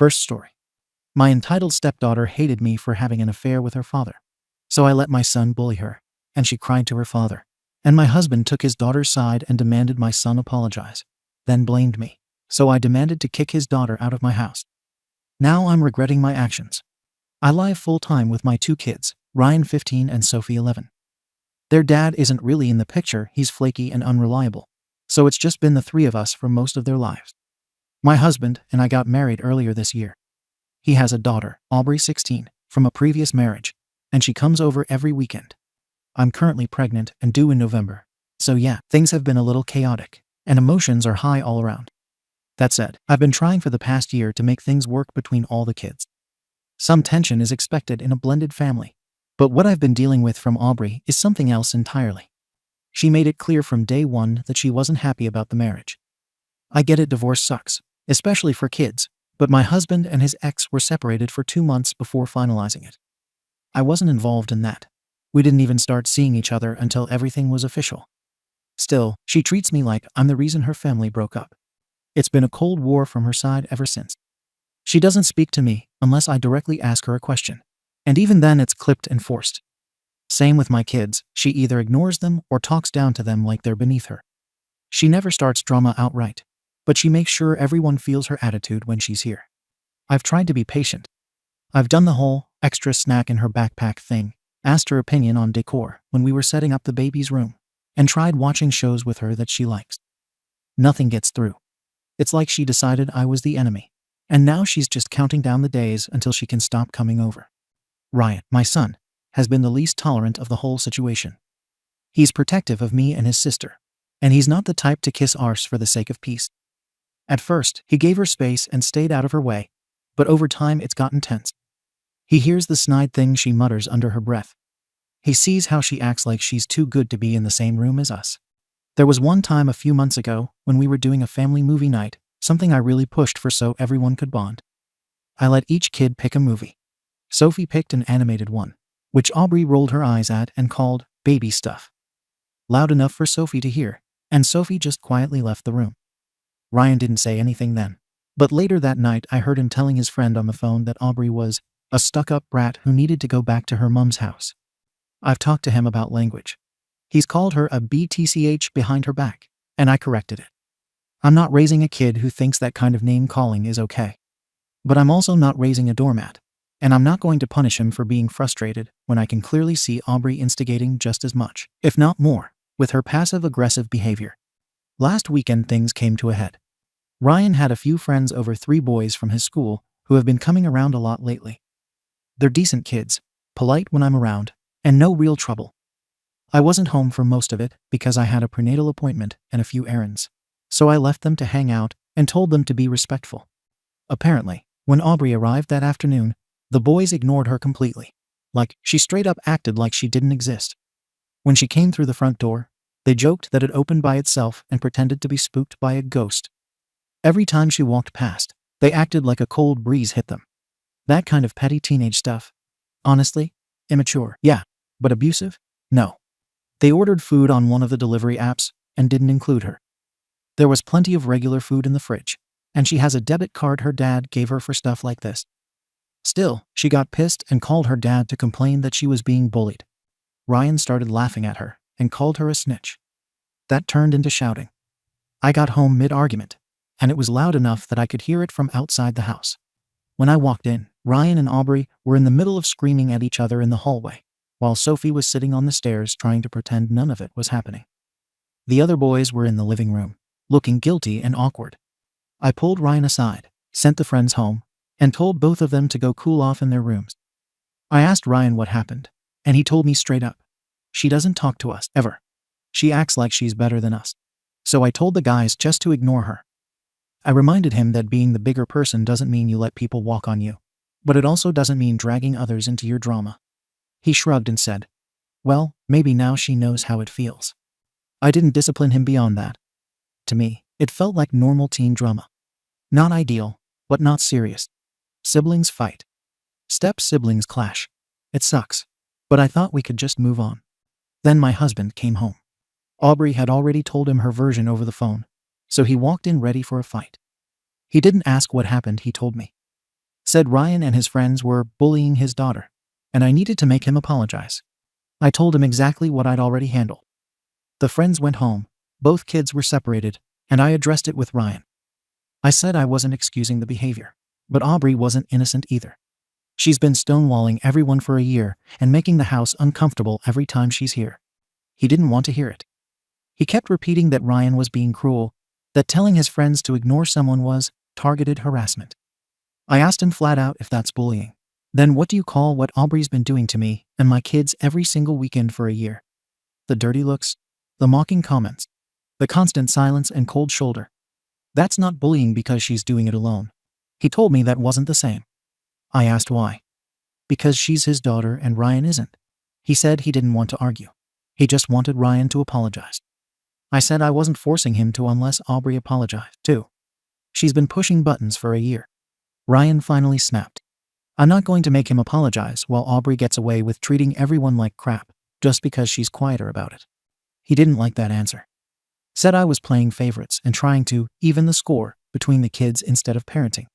First story. My entitled stepdaughter hated me for having an affair with her father. So I let my son bully her, and she cried to her father. And my husband took his daughter's side and demanded my son apologize, then blamed me. So I demanded to kick his daughter out of my house. Now I'm regretting my actions. I lie full-time with my two kids, Ryan 15 and Sophie 11. Their dad isn't really in the picture, he's flaky and unreliable. So it's just been the three of us for most of their lives. My husband and I got married earlier this year. He has a daughter, Aubrey 16, from a previous marriage, and she comes over every weekend. I'm currently pregnant and due in November. So yeah, things have been a little chaotic, and emotions are high all around. That said, I've been trying for the past year to make things work between all the kids. Some tension is expected in a blended family, but what I've been dealing with from Aubrey is something else entirely. She made it clear from day one that she wasn't happy about the marriage. I get it, divorce sucks, especially for kids, but my husband and his ex were separated for 2 months before finalizing it. I wasn't involved in that. We didn't even start seeing each other until everything was official. Still, she treats me like I'm the reason her family broke up. It's been a cold war from her side ever since. She doesn't speak to me unless I directly ask her a question, and even then it's clipped and forced. Same with my kids, she either ignores them or talks down to them like they're beneath her. She never starts drama outright, but she makes sure everyone feels her attitude when she's here. I've tried to be patient. I've done the whole extra snack in her backpack thing, asked her opinion on decor when we were setting up the baby's room, and tried watching shows with her that she likes. Nothing gets through. It's like she decided I was the enemy, and now she's just counting down the days until she can stop coming over. Ryan, my son, has been the least tolerant of the whole situation. He's protective of me and his sister, and he's not the type to kiss arse for the sake of peace. At first, he gave her space and stayed out of her way, but over time it's gotten tense. He hears the snide things she mutters under her breath. He sees how she acts like she's too good to be in the same room as us. There was one time a few months ago when we were doing a family movie night, something I really pushed for so everyone could bond. I let each kid pick a movie. Sophie picked an animated one, which Aubrey rolled her eyes at and called baby stuff. Loud enough for Sophie to hear, and Sophie just quietly left the room. Ryan didn't say anything then, but later that night I heard him telling his friend on the phone that Aubrey was a stuck-up brat who needed to go back to her mom's house. I've talked to him about language. He's called her a BTCH behind her back, and I corrected it. I'm not raising a kid who thinks that kind of name-calling is okay. But I'm also not raising a doormat, and I'm not going to punish him for being frustrated when I can clearly see Aubrey instigating just as much, if not more, with her passive-aggressive behavior. Last weekend things came to a head. Ryan had a few friends over, 3 boys from his school who have been coming around a lot lately. They're decent kids, polite when I'm around, and no real trouble. I wasn't home for most of it because I had a prenatal appointment and a few errands, so I left them to hang out and told them to be respectful. Apparently, when Aubrey arrived that afternoon, the boys ignored her completely. Like, she straight up acted like she didn't exist. When she came through the front door, they joked that it opened by itself and pretended to be spooked by a ghost. Every time she walked past, they acted like a cold breeze hit them. That kind of petty teenage stuff. Honestly, immature, yeah, but abusive? No. They ordered food on one of the delivery apps and didn't include her. There was plenty of regular food in the fridge, and she has a debit card her dad gave her for stuff like this. Still, she got pissed and called her dad to complain that she was being bullied. Ryan started laughing at her and called her a snitch. That turned into shouting. I got home mid-argument, and it was loud enough that I could hear it from outside the house. When I walked in, Ryan and Aubrey were in the middle of screaming at each other in the hallway, while Sophie was sitting on the stairs trying to pretend none of it was happening. The other boys were in the living room, looking guilty and awkward. I pulled Ryan aside, sent the friends home, and told both of them to go cool off in their rooms. I asked Ryan what happened, and he told me straight up. She doesn't talk to us, ever. She acts like she's better than us. So I told the guys just to ignore her. I reminded him that being the bigger person doesn't mean you let people walk on you, but it also doesn't mean dragging others into your drama. He shrugged and said, well, maybe now she knows how it feels. I didn't discipline him beyond that. To me, it felt like normal teen drama. Not ideal, but not serious. Siblings fight. Step-siblings clash. It sucks, but I thought we could just move on. Then my husband came home. Aubrey had already told him her version over the phone, so he walked in ready for a fight. He didn't ask what happened, he told me. said Ryan and his friends were bullying his daughter, and I needed to make him apologize. I told him exactly what I'd already handled. The friends went home, both kids were separated, and I addressed it with Ryan. I said I wasn't excusing the behavior, but Aubrey wasn't innocent either. She's been stonewalling everyone for a year and making the house uncomfortable every time she's here. He didn't want to hear it. He kept repeating that Ryan was being cruel, that telling his friends to ignore someone was targeted harassment. I asked him flat out if that's bullying. Then what do you call what Aubrey's been doing to me and my kids every single weekend for a year? The dirty looks, the mocking comments, the constant silence and cold shoulder. That's not bullying because she's doing it alone. He told me that wasn't the same. I asked why. Because she's his daughter and Ryan isn't. He said he didn't want to argue. He just wanted Ryan to apologize. I said I wasn't forcing him to unless Aubrey apologized, too. She's been pushing buttons for a year. Ryan finally snapped. I'm not going to make him apologize while Aubrey gets away with treating everyone like crap just because she's quieter about it. He didn't like that answer. Said I was playing favorites and trying to even the score between the kids instead of parenting.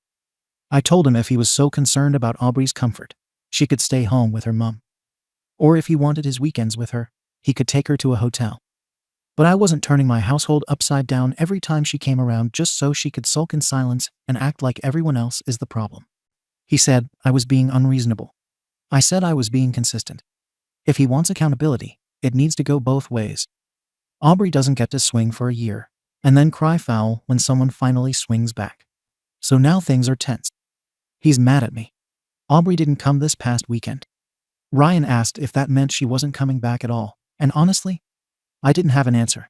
I told him if he was so concerned about Aubrey's comfort, she could stay home with her mom. Or if he wanted his weekends with her, he could take her to a hotel. But I wasn't turning my household upside down every time she came around just so she could sulk in silence and act like everyone else is the problem. He said I was being unreasonable. I said I was being consistent. If he wants accountability, it needs to go both ways. Aubrey doesn't get to swing for a year and then cry foul when someone finally swings back. So now things are tense. He's mad at me. Aubrey didn't come this past weekend. Ryan asked if that meant she wasn't coming back at all, and honestly, I didn't have an answer.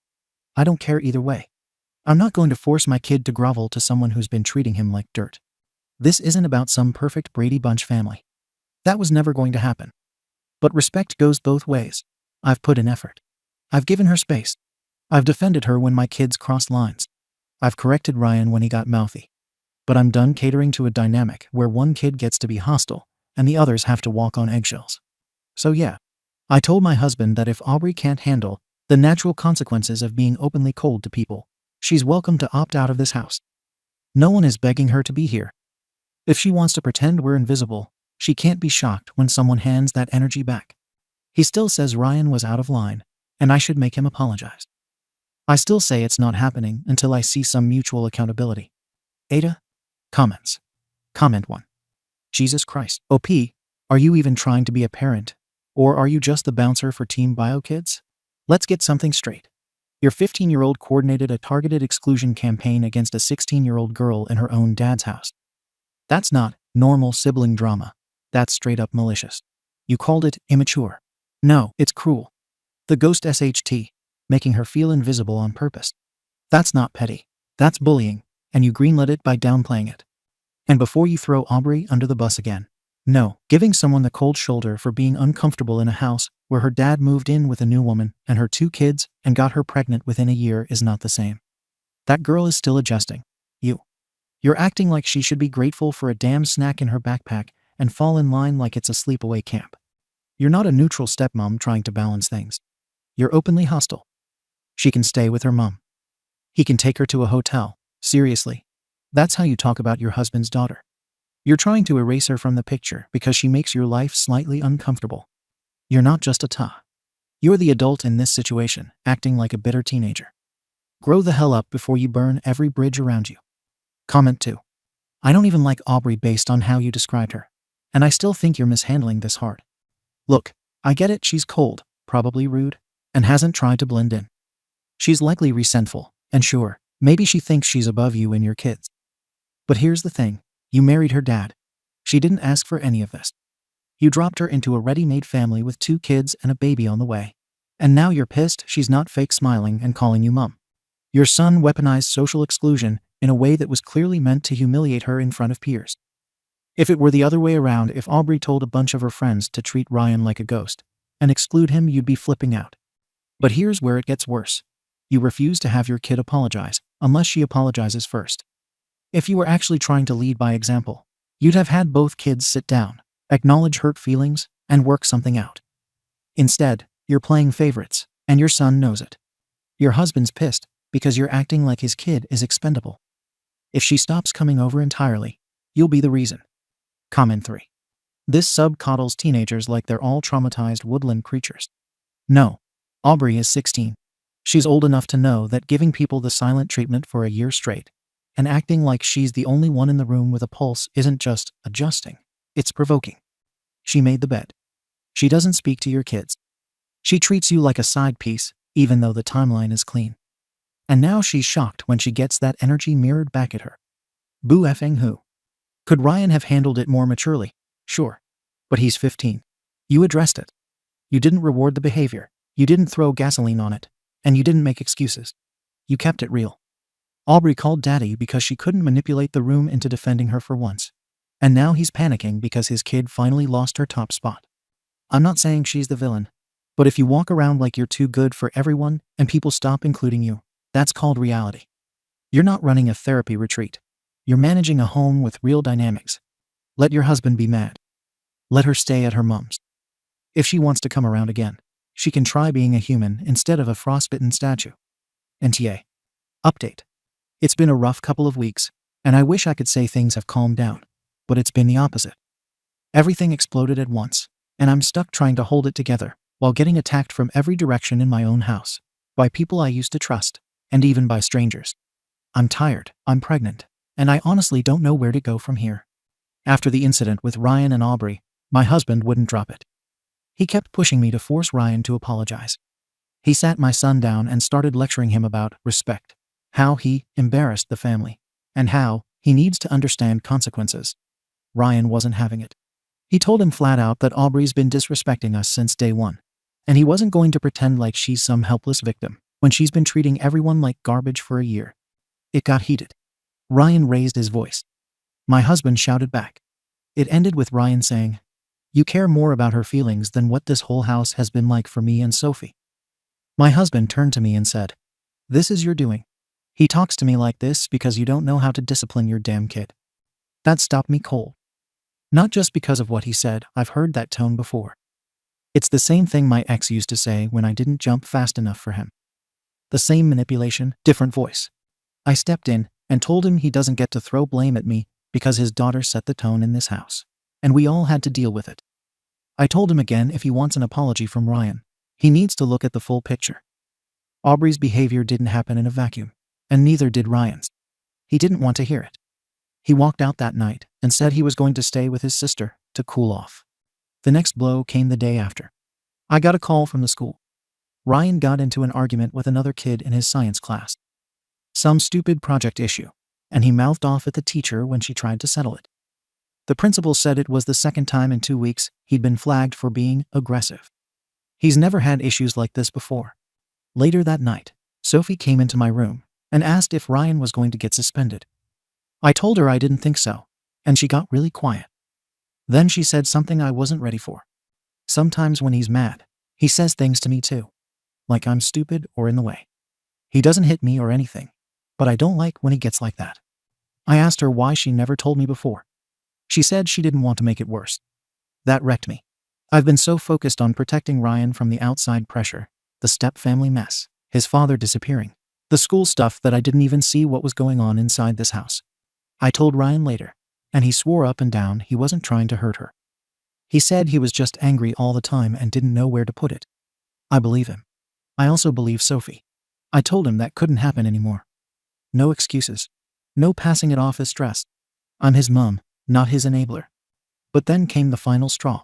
I don't care either way. I'm not going to force my kid to grovel to someone who's been treating him like dirt. This isn't about some perfect Brady Bunch family. That was never going to happen. But respect goes both ways. I've put in effort. I've given her space. I've defended her when my kids crossed lines. I've corrected Ryan when he got mouthy. But I'm done catering to a dynamic where one kid gets to be hostile and the others have to walk on eggshells. So yeah, I told my husband that if Aubrey can't handle the natural consequences of being openly cold to people, she's welcome to opt out of this house. No one is begging her to be here. If she wants to pretend we're invisible, she can't be shocked when someone hands that energy back. He still says Ryan was out of line, and I should make him apologize. I still say it's not happening until I see some mutual accountability. Ada? Comments. Comment 1. Jesus Christ. OP, are you even trying to be a parent? Or are you just the bouncer for Team Bio Kids? Let's get something straight. Your 15-year-old coordinated a targeted exclusion campaign against a 16-year-old girl in her own dad's house. That's not normal sibling drama. That's straight up malicious. You called it immature. No, it's cruel. The ghost SHT, making her feel invisible on purpose. That's not petty. That's bullying, and you greenlit it by downplaying it. And before you throw Aubrey under the bus again, no, giving someone the cold shoulder for being uncomfortable in a house where her dad moved in with a new woman and her 2 kids and got her pregnant within a year is not the same. That girl is still adjusting. You're acting like she should be grateful for a damn snack in her backpack and fall in line like it's a sleepaway camp. You're not a neutral stepmom trying to balance things. You're openly hostile. She can stay with her mom. He can take her to a hotel. Seriously. That's how you talk about your husband's daughter. You're trying to erase her from the picture because she makes your life slightly uncomfortable. You're not just a ta. You're the adult in this situation, acting like a bitter teenager. Grow the hell up before you burn every bridge around you. Comment 2. I don't even like Aubrey based on how you described her. And I still think you're mishandling this hard. Look, I get it, she's cold, probably rude, and hasn't tried to blend in. She's likely resentful, and sure, maybe she thinks she's above you and your kids. But here's the thing, you married her dad. She didn't ask for any of this. You dropped her into a ready-made family with 2 kids and a baby on the way. And now you're pissed she's not fake smiling and calling you mom. Your son weaponized social exclusion in a way that was clearly meant to humiliate her in front of peers. If it were the other way around, if Aubrey told a bunch of her friends to treat Ryan like a ghost and exclude him, you'd be flipping out. But here's where it gets worse. You refuse to have your kid apologize unless she apologizes first. If you were actually trying to lead by example, you'd have had both kids sit down, acknowledge hurt feelings, and work something out. Instead, you're playing favorites, and your son knows it. Your husband's pissed because you're acting like his kid is expendable. If she stops coming over entirely, you'll be the reason. Comment 3. This sub coddles teenagers like they're all traumatized woodland creatures. No. Aubrey is 16. She's old enough to know that giving people the silent treatment for a year straight and acting like she's the only one in the room with a pulse isn't just adjusting, it's provoking. She made the bed. She doesn't speak to your kids. She treats you like a side piece, even though the timeline is clean. And now she's shocked when she gets that energy mirrored back at her. Boo effing who? Could Ryan have handled it more maturely? Sure. But he's 15. You addressed it. You didn't reward the behavior. You didn't throw gasoline on it. And you didn't make excuses. You kept it real. Aubrey called Daddy because she couldn't manipulate the room into defending her for once. And now he's panicking because his kid finally lost her top spot. I'm not saying she's the villain. But if you walk around like you're too good for everyone and people stop including you, that's called reality. You're not running a therapy retreat. You're managing a home with real dynamics. Let your husband be mad. Let her stay at her mom's. If she wants to come around again, she can try being a human instead of a frostbitten statue. NTA. Update. It's been a rough couple of weeks, and I wish I could say things have calmed down, but it's been the opposite. Everything exploded at once, and I'm stuck trying to hold it together while getting attacked from every direction in my own house, by people I used to trust, and even by strangers. I'm tired, I'm pregnant, and I honestly don't know where to go from here. After the incident with Ryan and Aubrey, my husband wouldn't drop it. He kept pushing me to force Ryan to apologize. He sat my son down and started lecturing him about respect, how he embarrassed the family, and how he needs to understand consequences. Ryan wasn't having it. He told him flat out that Aubrey's been disrespecting us since day one, and he wasn't going to pretend like she's some helpless victim when she's been treating everyone like garbage for a year. It got heated. Ryan raised his voice. My husband shouted back. It ended with Ryan saying, "You care more about her feelings than what this whole house has been like for me and Sophie." My husband turned to me and said, "This is your doing. He talks to me like this because you don't know how to discipline your damn kid." That stopped me cold. Not just because of what he said, I've heard that tone before. It's the same thing my ex used to say when I didn't jump fast enough for him. The same manipulation, different voice. I stepped in and told him he doesn't get to throw blame at me because his daughter set the tone in this house, and we all had to deal with it. I told him again if he wants an apology from Ryan, he needs to look at the full picture. Aubrey's behavior didn't happen in a vacuum, and neither did Ryan's. He didn't want to hear it. He walked out that night and said he was going to stay with his sister to cool off. The next blow came the day after. I got a call from the school. Ryan got into an argument with another kid in his science class. Some stupid project issue, and he mouthed off at the teacher when she tried to settle it. The principal said it was the second time in 2 weeks he'd been flagged for being aggressive. He's never had issues like this before. Later that night, Sophie came into my room and asked if Ryan was going to get suspended. I told her I didn't think so, and she got really quiet. Then she said something I wasn't ready for. Sometimes when he's mad, he says things to me too, like I'm stupid or in the way. He doesn't hit me or anything, but I don't like when he gets like that. I asked her why she never told me before. She said she didn't want to make it worse. That wrecked me. I've been so focused on protecting Ryan from the outside pressure, the step family mess, his father disappearing, the school stuff, that I didn't even see what was going on inside this house. I told Ryan later, and he swore up and down he wasn't trying to hurt her. He said he was just angry all the time and didn't know where to put it. I believe him. I also believe Sophie. I told him that couldn't happen anymore. No excuses. No passing it off as stress. I'm his mom, not his enabler. But then came the final straw.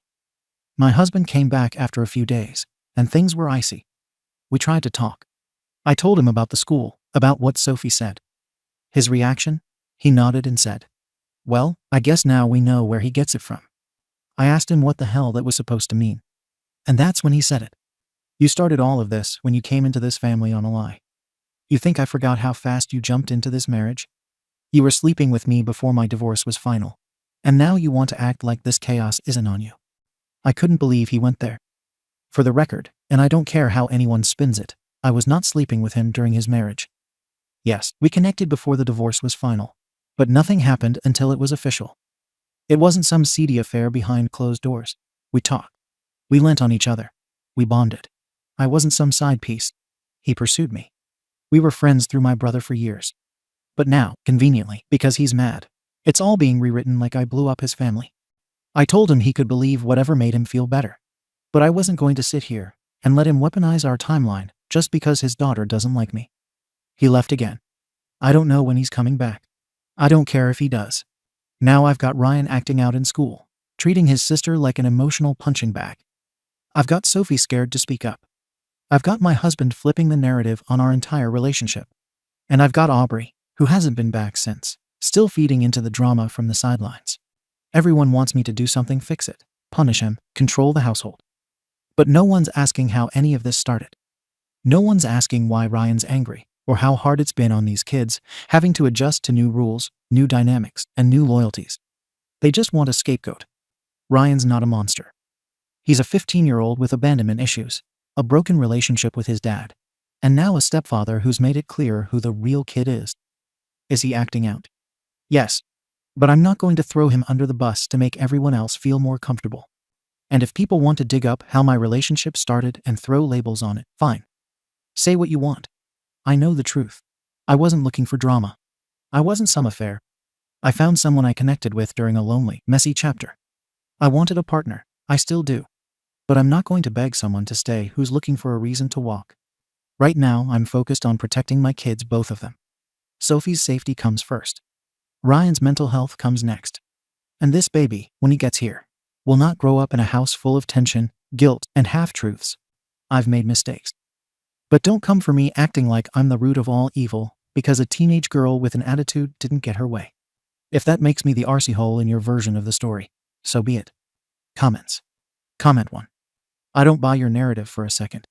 My husband came back after a few days, and things were icy. We tried to talk. I told him about the school, about what Sophie said. His reaction? He nodded and said, "Well, I guess now we know where he gets it from." I asked him what the hell that was supposed to mean. And that's when he said it. "You started all of this when you came into this family on a lie. You think I forgot how fast you jumped into this marriage? You were sleeping with me before my divorce was final. And now you want to act like this chaos isn't on you." I couldn't believe he went there. For the record, and I don't care how anyone spins it, I was not sleeping with him during his marriage. Yes, we connected before the divorce was final, but nothing happened until it was official. It wasn't some seedy affair behind closed doors. We talked. We lent on each other. We bonded. I wasn't some side piece. He pursued me. We were friends through my brother for years. But now, conveniently, because he's mad, it's all being rewritten like I blew up his family. I told him he could believe whatever made him feel better. But I wasn't going to sit here and let him weaponize our timeline just because his daughter doesn't like me. He left again. I don't know when he's coming back. I don't care if he does. Now I've got Ryan acting out in school, treating his sister like an emotional punching bag. I've got Sophie scared to speak up. I've got my husband flipping the narrative on our entire relationship. And I've got Aubrey, who hasn't been back since, still feeding into the drama from the sidelines. Everyone wants me to do something, fix it, punish him, control the household. But no one's asking how any of this started. No one's asking why Ryan's angry, or how hard it's been on these kids, having to adjust to new rules, new dynamics, and new loyalties. They just want a scapegoat. Ryan's not a monster. He's a 15-year-old with abandonment issues, a broken relationship with his dad, and now a stepfather who's made it clear who the real kid is. Is he acting out? Yes. But I'm not going to throw him under the bus to make everyone else feel more comfortable. And if people want to dig up how my relationship started and throw labels on it, fine. Say what you want. I know the truth. I wasn't looking for drama. I wasn't some affair. I found someone I connected with during a lonely, messy chapter. I wanted a partner. I still do. But I'm not going to beg someone to stay who's looking for a reason to walk. Right now, I'm focused on protecting my kids, both of them. Sophie's safety comes first. Ryan's mental health comes next. And this baby, when he gets here, will not grow up in a house full of tension, guilt, and half-truths. I've made mistakes. But don't come for me acting like I'm the root of all evil because a teenage girl with an attitude didn't get her way. If that makes me the arsey hole in your version of the story, so be it. Comments. Comment 1. I don't buy your narrative for a second.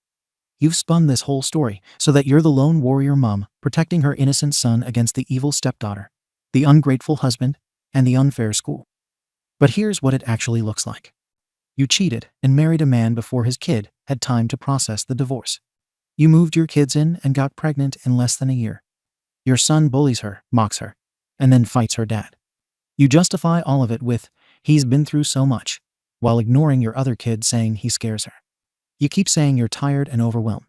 You've spun this whole story so that you're the lone warrior mom protecting her innocent son against the evil stepdaughter, the ungrateful husband, and the unfair school. But here's what it actually looks like. You cheated and married a man before his kid had time to process the divorce. You moved your kids in and got pregnant in less than a year. Your son bullies her, mocks her, and then fights her dad. You justify all of it with, he's been through so much, while ignoring your other kid saying he scares her. You keep saying you're tired and overwhelmed.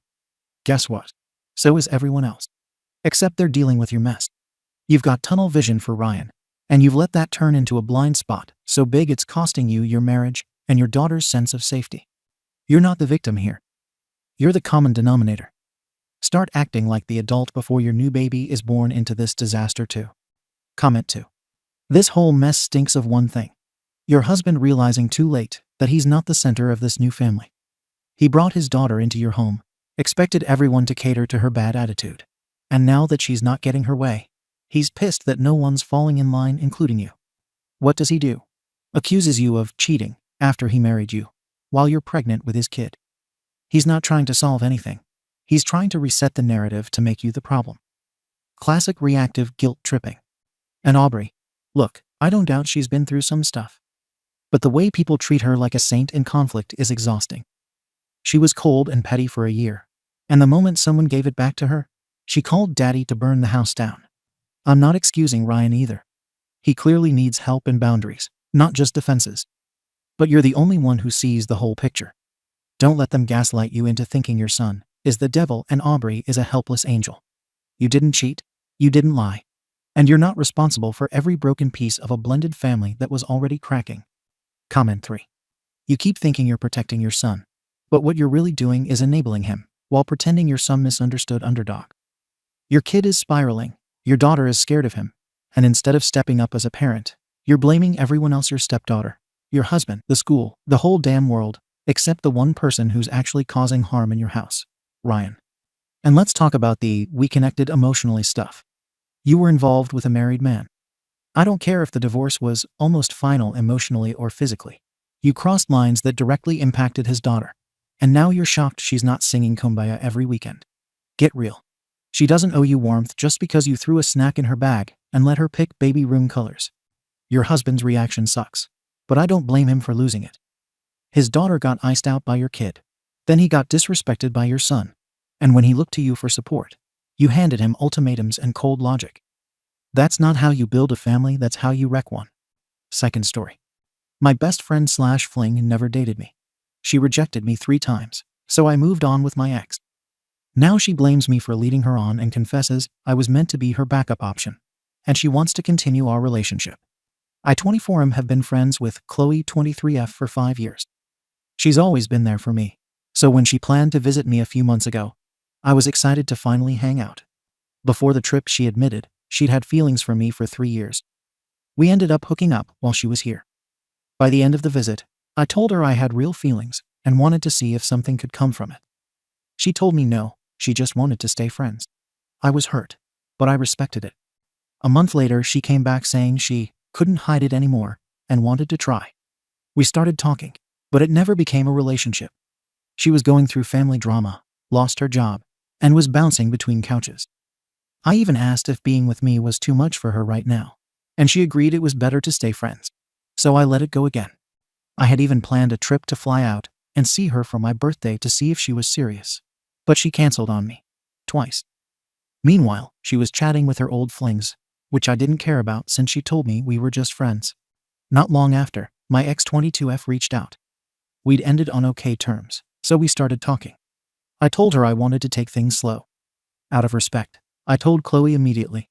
Guess what? So is everyone else. Except they're dealing with your mess. You've got tunnel vision for Ryan, and you've let that turn into a blind spot so big it's costing you your marriage and your daughter's sense of safety. You're not the victim here. You're the common denominator. Start acting like the adult before your new baby is born into this disaster too. Comment 2. This whole mess stinks of one thing. Your husband realizing too late that he's not the center of this new family. He brought his daughter into your home, expected everyone to cater to her bad attitude. And now that she's not getting her way, he's pissed that no one's falling in line, including you. What does he do? Accuses you of cheating after he married you, while you're pregnant with his kid. He's not trying to solve anything. He's trying to reset the narrative to make you the problem. Classic reactive guilt tripping. And Aubrey, look, I don't doubt she's been through some stuff. But the way people treat her like a saint in conflict is exhausting. She was cold and petty for a year, and the moment someone gave it back to her, she called daddy to burn the house down. I'm not excusing Ryan either. He clearly needs help and boundaries, not just defenses. But you're the only one who sees the whole picture. Don't let them gaslight you into thinking your son is the devil and Aubrey is a helpless angel. You didn't cheat, you didn't lie, and you're not responsible for every broken piece of a blended family that was already cracking. Comment 3. You keep thinking you're protecting your son, but what you're really doing is enabling him, while pretending you're some misunderstood underdog. Your kid is spiraling, your daughter is scared of him, and instead of stepping up as a parent, you're blaming everyone else, your stepdaughter, your husband, the school, the whole damn world, except the one person who's actually causing harm in your house, Ryan. And let's talk about the "we connected emotionally" stuff. You were involved with a married man. I don't care if the divorce was almost final emotionally or physically. You crossed lines that directly impacted his daughter. And now you're shocked she's not singing Kumbaya every weekend. Get real. She doesn't owe you warmth just because you threw a snack in her bag and let her pick baby room colors. Your husband's reaction sucks, but I don't blame him for losing it. His daughter got iced out by your kid. Then he got disrespected by your son. And when he looked to you for support, you handed him ultimatums and cold logic. That's not how you build a family, that's how you wreck one. Second story. My best friend / fling never dated me. She rejected me 3 times, so I moved on with my ex. Now she blames me for leading her on and confesses I was meant to be her backup option, and she wants to continue our relationship. I 24M have been friends with Chloe 23F for 5 years. She's always been there for me. So when she planned to visit me a few months ago, I was excited to finally hang out. Before the trip, she admitted she'd had feelings for me for 3 years. We ended up hooking up while she was here. By the end of the visit, I told her I had real feelings and wanted to see if something could come from it. She told me no, she just wanted to stay friends. I was hurt, but I respected it. A month later, she came back saying she couldn't hide it anymore and wanted to try. We started talking, but it never became a relationship. She was going through family drama, lost her job, and was bouncing between couches. I even asked if being with me was too much for her right now, and she agreed it was better to stay friends. So I let it go again. I had even planned a trip to fly out and see her for my birthday to see if she was serious. But she canceled on me. Twice. Meanwhile, she was chatting with her old flings, which I didn't care about since she told me we were just friends. Not long after, my ex-22F reached out. We'd ended on okay terms, so we started talking. I told her I wanted to take things slow. Out of respect, I told Chloe immediately.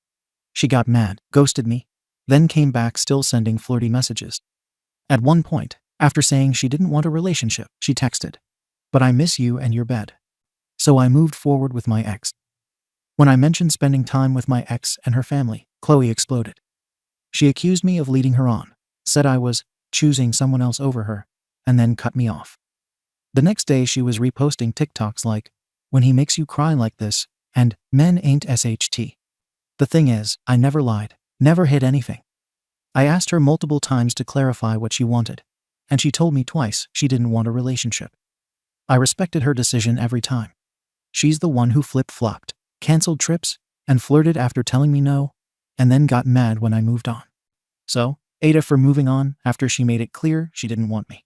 She got mad, ghosted me, then came back still sending flirty messages. At one point, after saying she didn't want a relationship, she texted, "But I miss you and your bed." So I moved forward with my ex. When I mentioned spending time with my ex and her family, Chloe exploded. She accused me of leading her on, said I was choosing someone else over her, and then cut me off. The next day she was reposting TikToks like, "When he makes you cry like this," and "Men ain't SHT. The thing is, I never lied, never hid anything. I asked her multiple times to clarify what she wanted, and she told me twice she didn't want a relationship. I respected her decision every time. She's the one who flip-flopped, canceled trips, and flirted after telling me no, and then got mad when I moved on. So, Ada for moving on after she made it clear she didn't want me.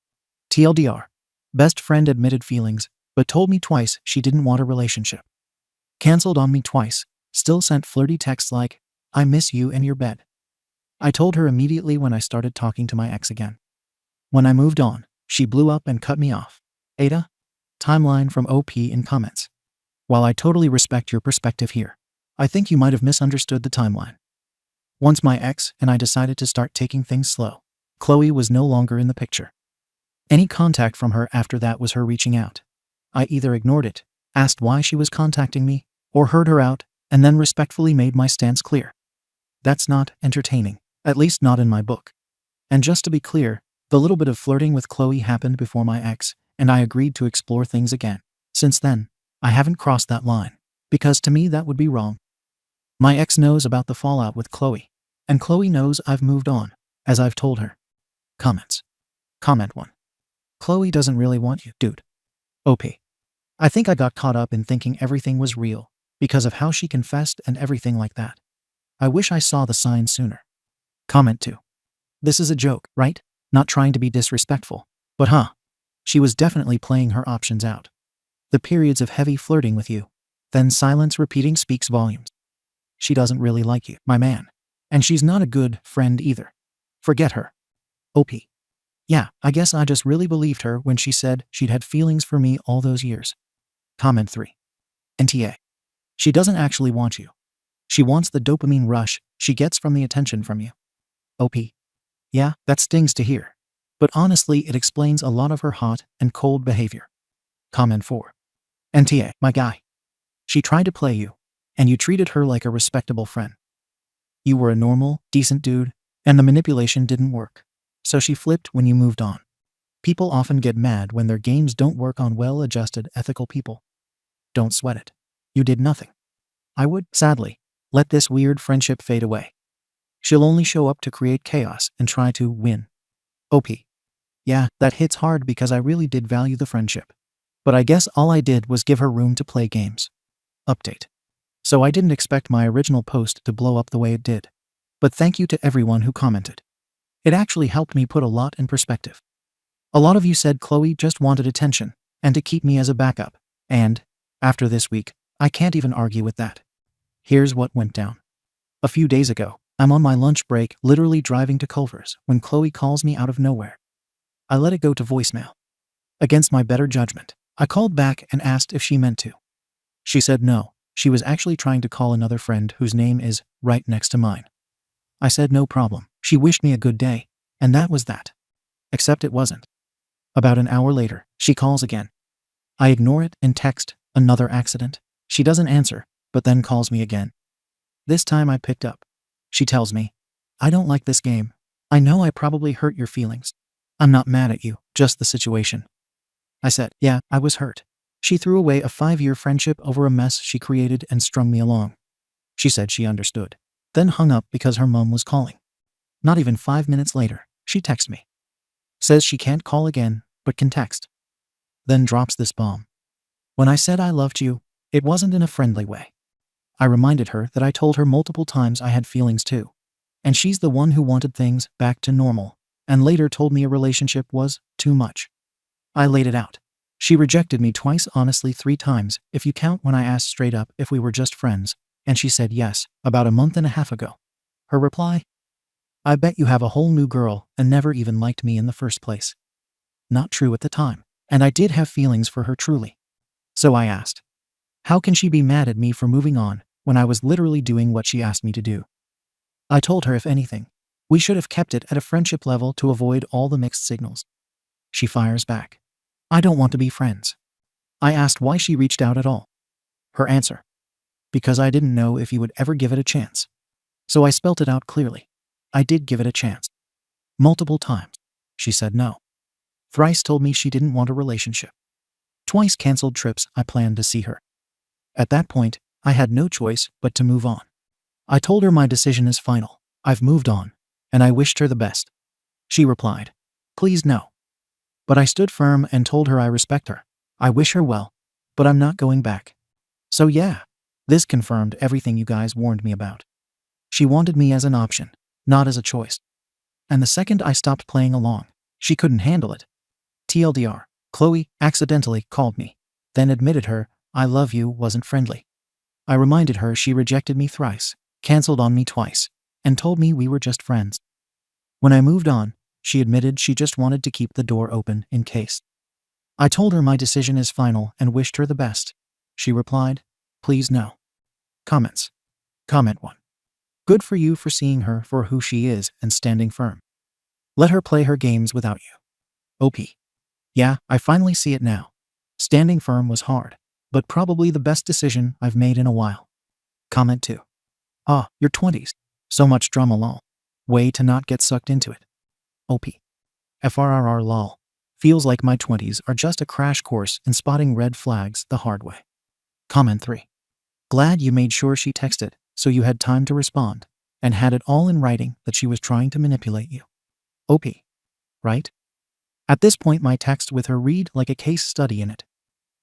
TLDR. Best friend admitted feelings, but told me twice she didn't want a relationship. Canceled on me twice, still sent flirty texts like, "I miss you and your bed." I told her immediately when I started talking to my ex again. When I moved on, she blew up and cut me off. Ada? Timeline from OP in comments. While I totally respect your perspective here, I think you might have misunderstood the timeline. Once my ex and I decided to start taking things slow, Chloe was no longer in the picture. Any contact from her after that was her reaching out. I either ignored it, asked why she was contacting me, or heard her out, and then respectfully made my stance clear. That's not entertaining, at least not in my book. And just to be clear, the little bit of flirting with Chloe happened before my ex, and I agreed to explore things again. Since then, I haven't crossed that line, because to me that would be wrong. My ex knows about the fallout with Chloe, and Chloe knows I've moved on, as I've told her. Comments. Comment 1. Chloe doesn't really want you, dude. OP. I think I got caught up in thinking everything was real, because of how she confessed and everything like that. I wish I saw the signs sooner. Comment 2. This is a joke, right? Not trying to be disrespectful, but she was definitely playing her options out. The periods of heavy flirting with you, then silence repeating speaks volumes. She doesn't really like you, my man. And she's not a good friend either. Forget her. OP. Yeah, I guess I just really believed her when she said she'd had feelings for me all those years. Comment 3. NTA. She doesn't actually want you. She wants the dopamine rush she gets from the attention from you. OP. Yeah, that stings to hear. But honestly, it explains a lot of her hot and cold behavior. Comment 4. NTA, my guy. She tried to play you, and you treated her like a respectable friend. You were a normal, decent dude, and the manipulation didn't work. So she flipped when you moved on. People often get mad when their games don't work on well-adjusted, ethical people. Don't sweat it. You did nothing. I would, sadly, let this weird friendship fade away. She'll only show up to create chaos and try to win. OP. Yeah, that hits hard because I really did value the friendship. But I guess all I did was give her room to play games. Update. So I didn't expect my original post to blow up the way it did. But thank you to everyone who commented. It actually helped me put a lot in perspective. A lot of you said Chloe just wanted attention and to keep me as a backup. And, after this week, I can't even argue with that. Here's what went down. A few days ago, I'm on my lunch break, literally driving to Culver's, when Chloe calls me out of nowhere. I let it go to voicemail. Against my better judgment, I called back and asked if she meant to. She said no, she was actually trying to call another friend whose name is right next to mine. I said no problem, She wished me a good day, and that was that. Except it wasn't. About an hour later, she calls again. I ignore it and text, "Another accident?" She doesn't answer, but then calls me again. This time I picked up. She tells me, "I don't like this game. I know I probably hurt your feelings. I'm not mad at you, just the situation." I said, "Yeah, I was hurt." She threw away a 5-year friendship over a mess she created and strung me along. She said she understood, then hung up because her mom was calling. Not even 5 minutes later, she texts me. Says she can't call again, but can text. Then drops this bomb. When I said I loved you, it wasn't in a friendly way. I reminded her that I told her multiple times I had feelings too. And she's the one who wanted things back to normal, and later told me a relationship was too much. I laid it out. She rejected me twice, honestly 3 times, if you count when I asked straight up if we were just friends, and she said yes, about a month and a half ago. Her reply? "I bet you have a whole new girl and never even liked me in the first place." Not true at the time, and I did have feelings for her truly. So I asked, how can she be mad at me for moving on when I was literally doing what she asked me to do? I told her if anything, we should have kept it at a friendship level to avoid all the mixed signals. She fires back, "I don't want to be friends." I asked why she reached out at all. Her answer, "Because I didn't know if you would ever give it a chance." So I spelt it out clearly. I did give it a chance. Multiple times. She said no. Thrice told me she didn't want a relationship. Twice canceled trips I planned to see her. At that point, I had no choice but to move on. I told her my decision is final. I've moved on, and I wished her the best. She replied, "Please no." But I stood firm and told her I respect her. I wish her well, but I'm not going back. So yeah, this confirmed everything you guys warned me about. She wanted me as an option, not as a choice. And the second I stopped playing along, she couldn't handle it. TLDR, Chloe accidentally called me, then admitted her "I love you" wasn't friendly. I reminded her she rejected me thrice, canceled on me twice, and told me we were just friends. When I moved on, she admitted she just wanted to keep the door open in case. I told her my decision is final and wished her the best. She replied, "Please no." Comments. Comment 1. Good for you for seeing her for who she is and standing firm. Let her play her games without you. OP. Yeah, I finally see it now. Standing firm was hard, but probably the best decision I've made in a while. Comment 2. Ah, your 20s. So much drama lol. Way to not get sucked into it. OP. FRRR lol. Feels like my 20s are just a crash course in spotting red flags the hard way. Comment 3. Glad you made sure she texted so you had time to respond, and had it all in writing that she was trying to manipulate you. OP. Right? At this point my text with her read like a case study in it.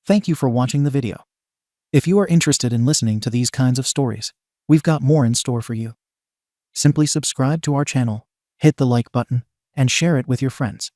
Thank you for watching the video. If you are interested in listening to these kinds of stories, we've got more in store for you. Simply subscribe to our channel, hit the like button, and share it with your friends.